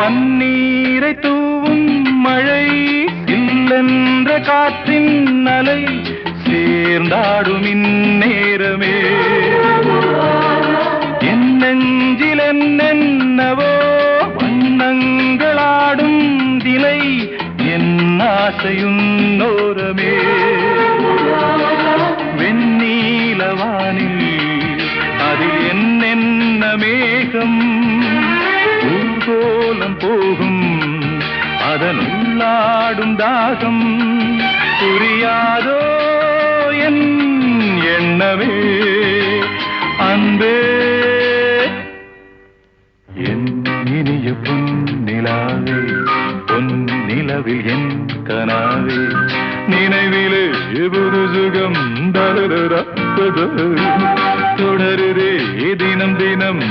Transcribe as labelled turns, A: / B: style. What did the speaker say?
A: பன்னீரை தூவும் மழை இல்லென்ற காற்றின் அலை சேர்ந்தாடும் இந்நேரமே என் நெஞ்சில் என்னென்னவோ வண்ணங்களாடும் திலை என் ஆசையும் நோரமே வெண்ணீலவானில் அதில் என்னென்ன மேகம் ஊர்கோலம் போகும் அதன் உள்ளாடும் தாகம் புரியாதோ என் எண்ணமே அன்பே என் இனிய பொன்னிலாவே பொன்னிலவில் என் கனாவே நினைவிலே புது சுகம் தொடருதே தினம் தினம்